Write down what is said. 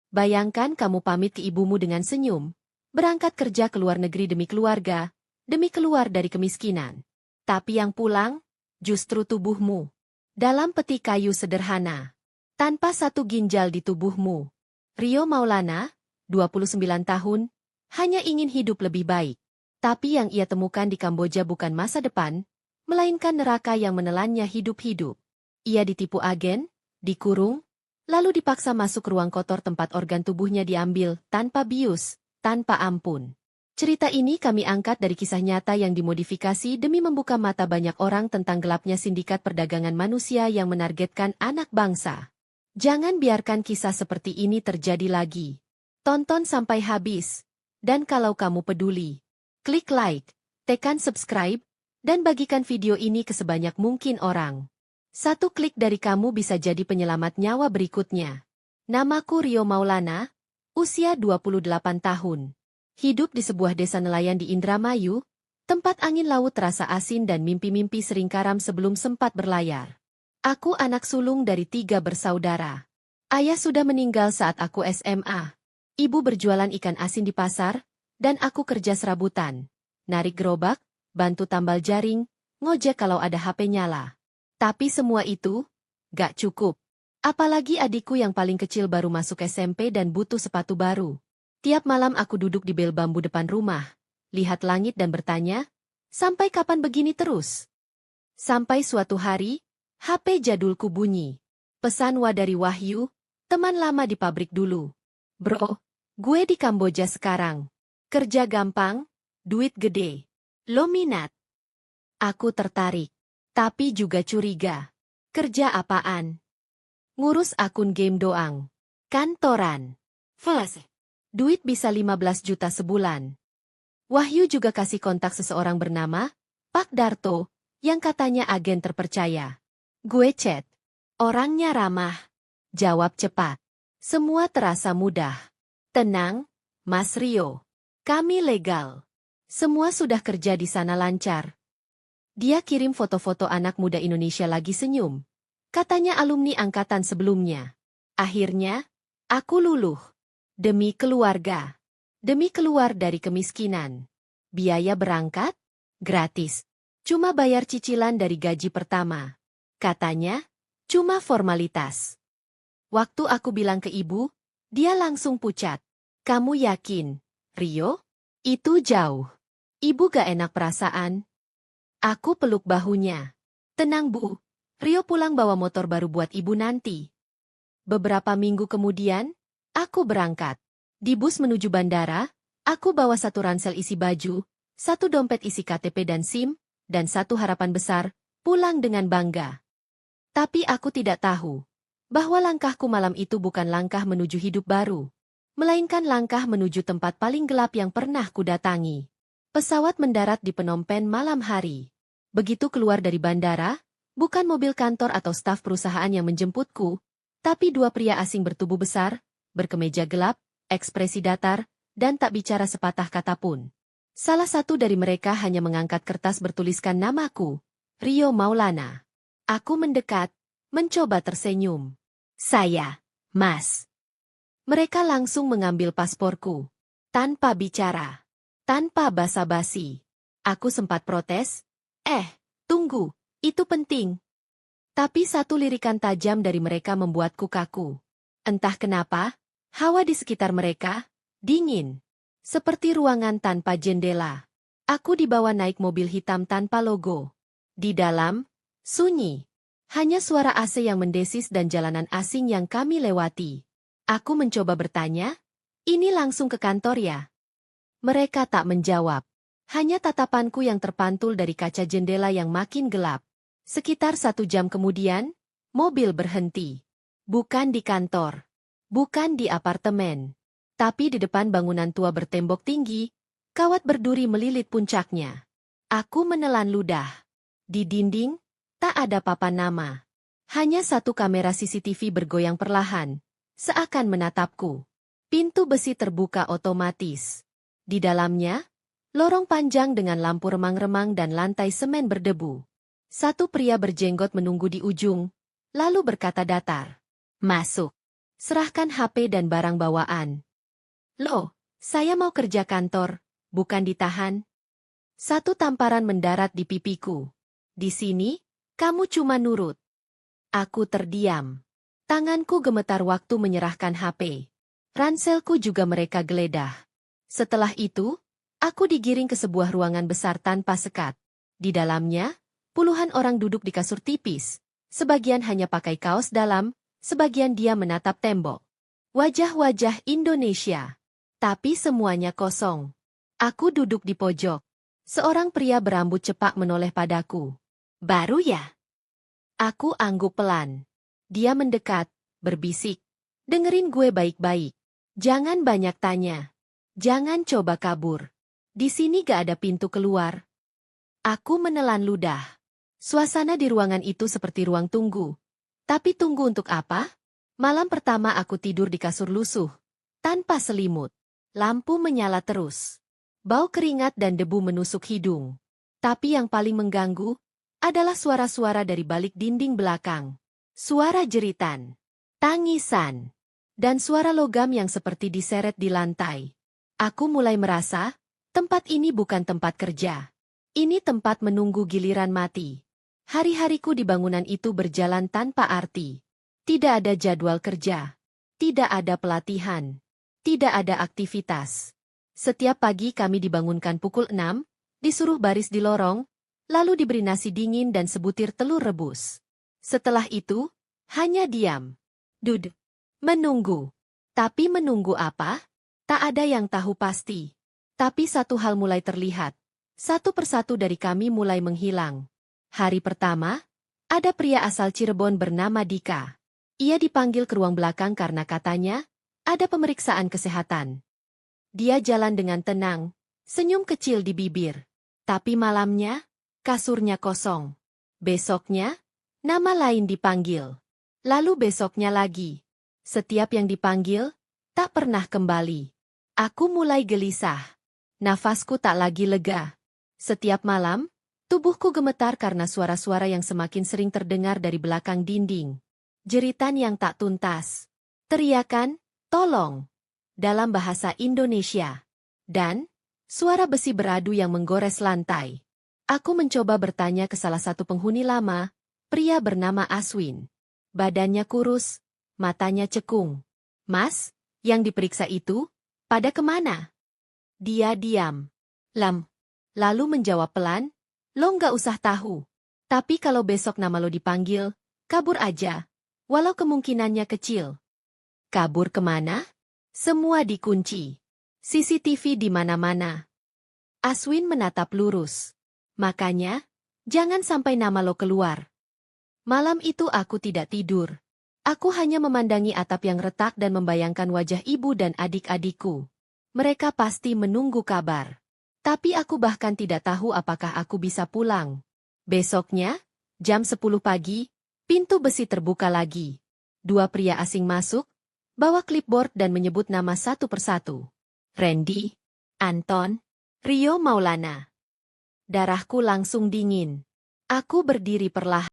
Bayangkan kamu pamit ke ibumu dengan senyum, berangkat kerja ke luar negeri demi keluarga, demi keluar dari kemiskinan. Tapi yang pulang, justru tubuhmu. Dalam peti kayu sederhana. Tanpa satu ginjal di tubuhmu. Rio Maulana, 29 tahun, hanya ingin hidup lebih baik. Tapi yang ia temukan di Kamboja bukan masa depan, melainkan neraka yang menelannya hidup-hidup. Ia ditipu agen, dikurung, lalu dipaksa masuk ruang kotor tempat organ tubuhnya diambil, tanpa bius, tanpa ampun. Cerita ini kami angkat dari kisah nyata yang dimodifikasi demi membuka mata banyak orang tentang gelapnya sindikat perdagangan manusia yang menargetkan anak bangsa. Jangan biarkan kisah seperti ini terjadi lagi. Tonton sampai habis. Dan kalau kamu peduli, klik like, tekan subscribe, dan bagikan video ini ke sebanyak mungkin orang. Satu klik dari kamu bisa jadi penyelamat nyawa berikutnya. Namaku Rio Maulana, usia 28 tahun. Hidup di sebuah desa nelayan di Indramayu, tempat angin laut terasa asin dan mimpi-mimpi sering karam sebelum sempat berlayar. Aku anak sulung dari 3 bersaudara. Ayah sudah meninggal saat aku SMA. Ibu berjualan ikan asin di pasar, dan aku kerja serabutan. Narik gerobak, bantu tambal jaring, ngojek kalau ada HP nyala. Tapi semua itu, gak cukup. Apalagi adikku yang paling kecil baru masuk SMP dan butuh sepatu baru. Tiap malam aku duduk di bel bambu depan rumah, lihat langit dan bertanya, sampai kapan begini terus? Sampai suatu hari, HP jadulku bunyi. Pesan dari Wahyu, teman lama di pabrik dulu. Bro, gue di Kamboja sekarang. Kerja gampang, duit gede. Lo minat? Aku tertarik. Tapi juga curiga. Kerja apaan? Ngurus akun game doang. Kantoran. Fase. Duit bisa 15 juta sebulan. Wahyu juga kasih kontak seseorang bernama Pak Darto, yang katanya agen terpercaya. Gue chat. Orangnya ramah. Jawab cepat. Semua terasa mudah. Tenang, Mas Rio. Kami legal. Semua sudah kerja di sana lancar. Dia kirim foto-foto anak muda Indonesia lagi senyum. Katanya alumni angkatan sebelumnya. Akhirnya, aku luluh. Demi keluarga. Demi keluar dari kemiskinan. Biaya berangkat? Gratis. Cuma bayar cicilan dari gaji pertama. Katanya, cuma formalitas. Waktu aku bilang ke ibu, dia langsung pucat. Kamu yakin, Rio? Itu jauh. Ibu gak enak perasaan. Aku peluk bahunya. Tenang Bu, Rio pulang bawa motor baru buat ibu nanti. Beberapa minggu kemudian, aku berangkat. Di bus menuju bandara, aku bawa 1 ransel isi baju, 1 dompet isi KTP dan SIM, dan 1 harapan besar, pulang dengan bangga. Tapi aku tidak tahu bahwa langkahku malam itu bukan langkah menuju hidup baru, melainkan langkah menuju tempat paling gelap yang pernah kudatangi. Pesawat mendarat di Phnom Penh malam hari. Begitu keluar dari bandara, bukan mobil kantor atau staf perusahaan yang menjemputku, tapi 2 pria asing bertubuh besar, berkemeja gelap, ekspresi datar, dan tak bicara sepatah kata pun. Salah satu dari mereka hanya mengangkat kertas bertuliskan namaku, Rio Maulana. Aku mendekat, mencoba tersenyum. Saya, Mas. Mereka langsung mengambil pasporku. Tanpa bicara. Tanpa basa-basi. Aku sempat protes. Tunggu, itu penting. Tapi satu lirikan tajam dari mereka membuatku kaku. Entah kenapa, hawa di sekitar mereka, dingin. Seperti ruangan tanpa jendela. Aku dibawa naik mobil hitam tanpa logo. Di dalam, sunyi. Hanya suara AC yang mendesis dan jalanan asing yang kami lewati. Aku mencoba bertanya, ini langsung ke kantor ya? Mereka tak menjawab. Hanya tatapanku yang terpantul dari kaca jendela yang makin gelap. Sekitar 1 jam kemudian, mobil berhenti. Bukan di kantor. Bukan di apartemen. Tapi di depan bangunan tua bertembok tinggi, kawat berduri melilit puncaknya. Aku menelan ludah. Di dinding, tak ada papan nama. Hanya 1 kamera CCTV bergoyang perlahan, seakan menatapku. Pintu besi terbuka otomatis. Di dalamnya, lorong panjang dengan lampu remang-remang dan lantai semen berdebu. 1 pria berjenggot menunggu di ujung, lalu berkata datar. Masuk. Serahkan HP dan barang bawaan. Loh, saya mau kerja kantor, bukan ditahan. Satu tamparan mendarat di pipiku. Di sini, kamu cuma nurut. Aku terdiam. Tanganku gemetar waktu menyerahkan HP. Ranselku juga mereka geledah. Setelah itu, aku digiring ke sebuah ruangan besar tanpa sekat. Di dalamnya, puluhan orang duduk di kasur tipis. Sebagian hanya pakai kaos dalam, sebagian dia menatap tembok. Wajah-wajah Indonesia. Tapi semuanya kosong. Aku duduk di pojok. Seorang pria berambut cepak menoleh padaku. Baru ya? Aku angguk pelan. Dia mendekat, berbisik. Dengerin gue baik-baik. Jangan banyak tanya. Jangan coba kabur. Di sini gak ada pintu keluar. Aku menelan ludah. Suasana di ruangan itu seperti ruang tunggu. Tapi tunggu untuk apa? Malam pertama aku tidur di kasur lusuh. Tanpa selimut. Lampu menyala terus. Bau keringat dan debu menusuk hidung. Tapi yang paling mengganggu adalah suara-suara dari balik dinding belakang. Suara jeritan, tangisan, dan suara logam yang seperti diseret di lantai. Aku mulai merasa, tempat ini bukan tempat kerja. Ini tempat menunggu giliran mati. Hari-hariku di bangunan itu berjalan tanpa arti. Tidak ada jadwal kerja. Tidak ada pelatihan. Tidak ada aktivitas. Setiap pagi kami dibangunkan pukul 6, disuruh baris di lorong, lalu diberi nasi dingin dan sebutir telur rebus. Setelah itu, hanya diam. Menunggu. Tapi menunggu apa? Tak ada yang tahu pasti. Tapi satu hal mulai terlihat. Satu persatu dari kami mulai menghilang. Hari pertama, ada pria asal Cirebon bernama Dika. Ia dipanggil ke ruang belakang karena katanya, ada pemeriksaan kesehatan. Dia jalan dengan tenang, senyum kecil di bibir. Tapi malamnya, kasurnya kosong. Besoknya, nama lain dipanggil. Lalu besoknya lagi. Setiap yang dipanggil, tak pernah kembali. Aku mulai gelisah. Nafasku tak lagi lega. Setiap malam, tubuhku gemetar karena suara-suara yang semakin sering terdengar dari belakang dinding. Jeritan yang tak tuntas. Teriakan, tolong. Dalam bahasa Indonesia. Dan, suara besi beradu yang menggores lantai. Aku mencoba bertanya ke salah satu penghuni lama, pria bernama Aswin. Badannya kurus, matanya cekung. Mas, yang diperiksa itu, pada kemana? Dia diam. Lalu menjawab pelan, lo nggak usah tahu. Tapi kalau besok nama lo dipanggil, kabur aja. Walau kemungkinannya kecil. Kabur kemana? Semua dikunci. CCTV di mana-mana. Aswin menatap lurus. Makanya, jangan sampai nama lo keluar. Malam itu aku tidak tidur. Aku hanya memandangi atap yang retak dan membayangkan wajah ibu dan adik-adikku. Mereka pasti menunggu kabar. Tapi aku bahkan tidak tahu apakah aku bisa pulang. Besoknya, jam 10 pagi, pintu besi terbuka lagi. Dua pria asing masuk, bawa clipboard dan menyebut nama satu persatu. Randy, Anton, Rio Maulana. Darahku langsung dingin. Aku berdiri perlahan.